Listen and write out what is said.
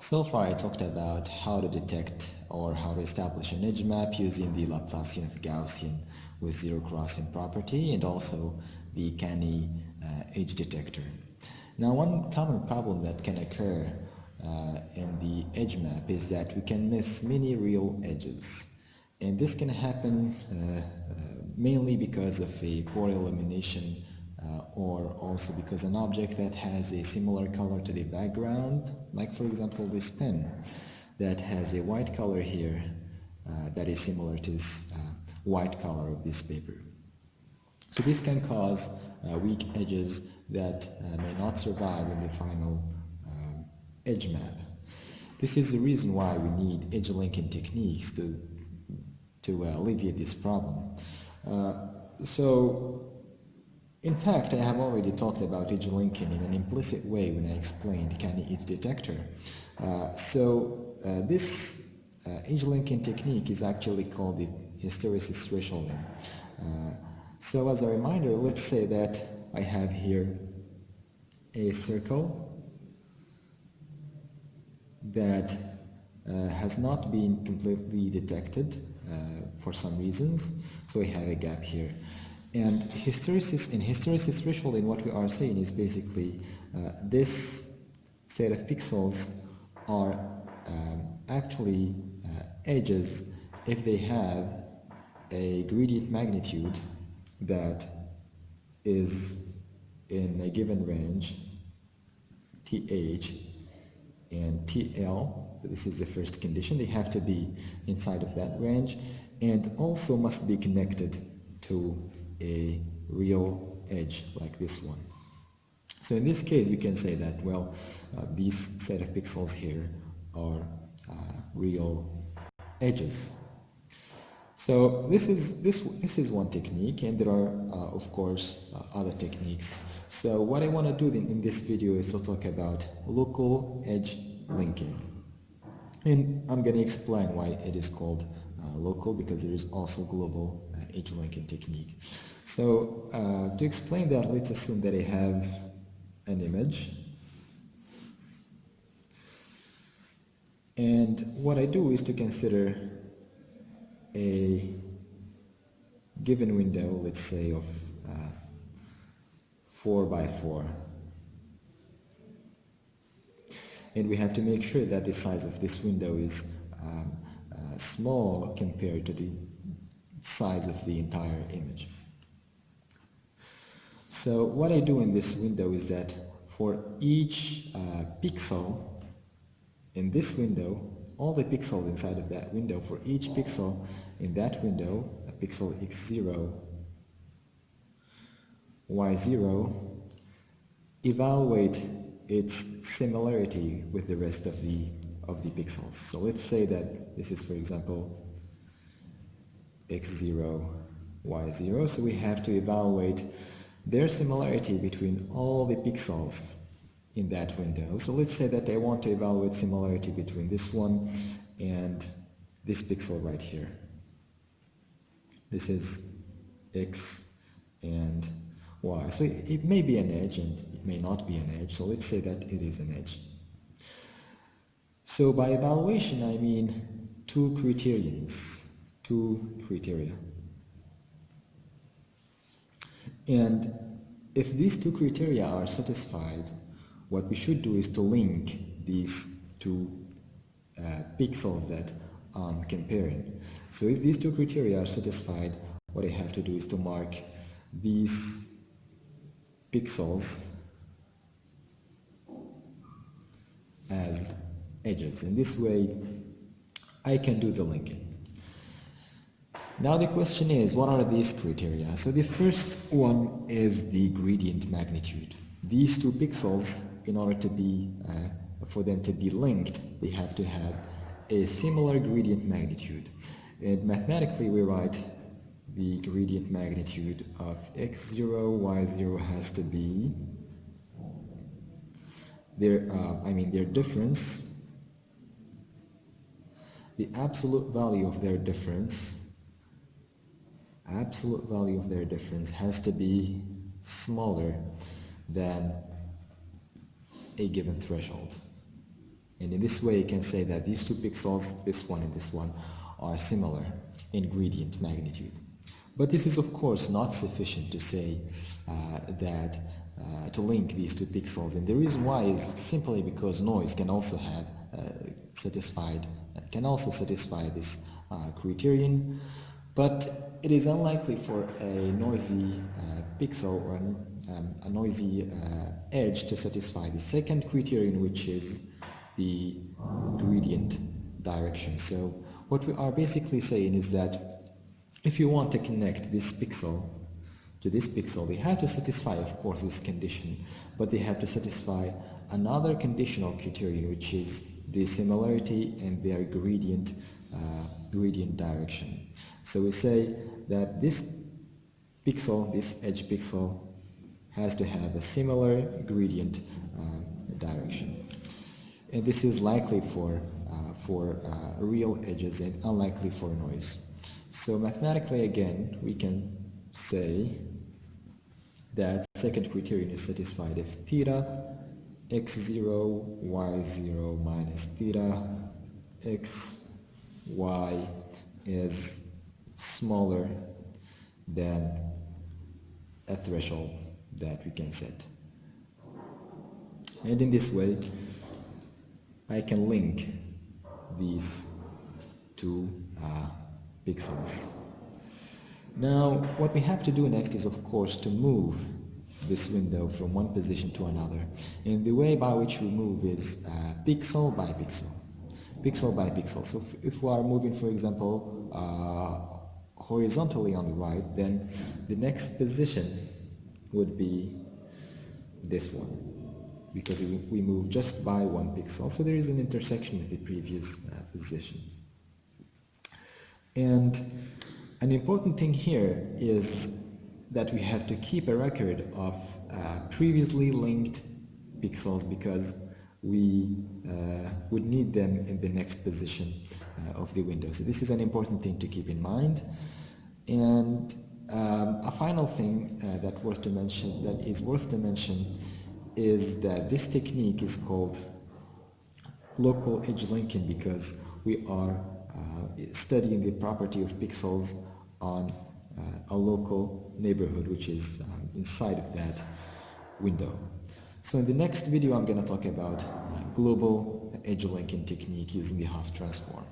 So far I talked about how to detect or how to establish an edge map using the Laplacian of Gaussian with zero crossing property and also the Canny edge detector. Now one common problem that can occur in the edge map is that we can miss many real edges, and this can happen mainly because of a poor illumination or also because an object that has a similar color to the background, like for example this pen that has a white color here that is similar to this white color of this paper. So this can cause weak edges that may not survive in the final edge map. This is the reason why we need edge linking techniques to alleviate this problem. In fact, I have already talked about edge linking in an implicit way when I explained Canny edge detector. This edge linking technique is actually called the hysteresis thresholding. So as a reminder, let's say that I have here a circle that has not been completely detected for some reasons, so we have a gap here. And hysteresis thresholding, what we are saying is basically this set of pixels are actually edges if they have a gradient magnitude that is in a given range, TH and TL. This is the first condition. They have to be inside of that range and also must be connected to a real edge like this one. So in this case we can say that, well, these set of pixels here are real edges. So this is one technique, and there are of course other techniques. So what I want to do in this video is to talk about local edge linking, and I'm going to explain why it is called local, because there is also global edge linking technique. So to explain that, let's assume that I have an image, and what I do is to consider a given window, let's say of 4 by 4, and we have to make sure that the size of this window is small compared to the size of the entire image. So what I do in this window is that for each pixel in this window, all the pixels inside of that window, for each pixel in that window, a pixel x0, y0, evaluate its similarity with the rest of the pixels. So let's say that this is, for example, x0, y0, so we have to evaluate their similarity between all the pixels in that window. So let's say that I want to evaluate similarity between this one and this pixel right here. This is x and y. So it may be an edge and it may not be an edge. So let's say that it is an edge. So by evaluation I mean two criteria. And if these two criteria are satisfied, what we should do is to link these two pixels that I'm comparing. So if these two criteria are satisfied, what I have to do is to mark these pixels as edges. In this way, I can do the linking. Now the question is, what are these criteria? So the first one is the gradient magnitude. These two pixels, in order to be, for them to be linked, they have to have a similar gradient magnitude. And mathematically we write the gradient magnitude of x0, y0 has to be their difference, the absolute value of their difference has to be smaller than a given threshold. And in this way, you can say that these two pixels, this one and this one, are similar in gradient magnitude. But this is of course not sufficient to say to link these two pixels, and the reason why is simply because noise can also satisfy this criterion, but it is unlikely for a noisy pixel or a noisy edge to satisfy the second criterion, which is the gradient direction. So what we are basically saying is that if you want to connect this pixel to this pixel, they have to satisfy, of course, this condition, but they have to satisfy another conditional criterion, which is the similarity and their gradient direction. So we say that this pixel, this edge pixel, has to have a similar gradient direction, and this is likely for real edges and unlikely for noise. So mathematically, again, we can say that second criterion is satisfied if theta x0 y0 minus theta x y is smaller than a threshold that we can set. And in this way, I can link these two pixels. Now, what we have to do next is, of course, to move this window from one position to another. And the way by which we move is pixel by pixel. Pixel by pixel. So if we are moving, for example, horizontally on the right, then the next position would be this one, because we move just by one pixel. So there is an intersection with the previous position. And an important thing here is that we have to keep a record of previously linked pixels, because we would need them in the next position of the window. So this is an important thing to keep in mind. And a final thing that is worth to mention is that this technique is called local edge linking, because we are studying the property of pixels on a local neighborhood which is inside of that window. So in the next video I'm going to talk about global edge linking technique using the Hopf transform.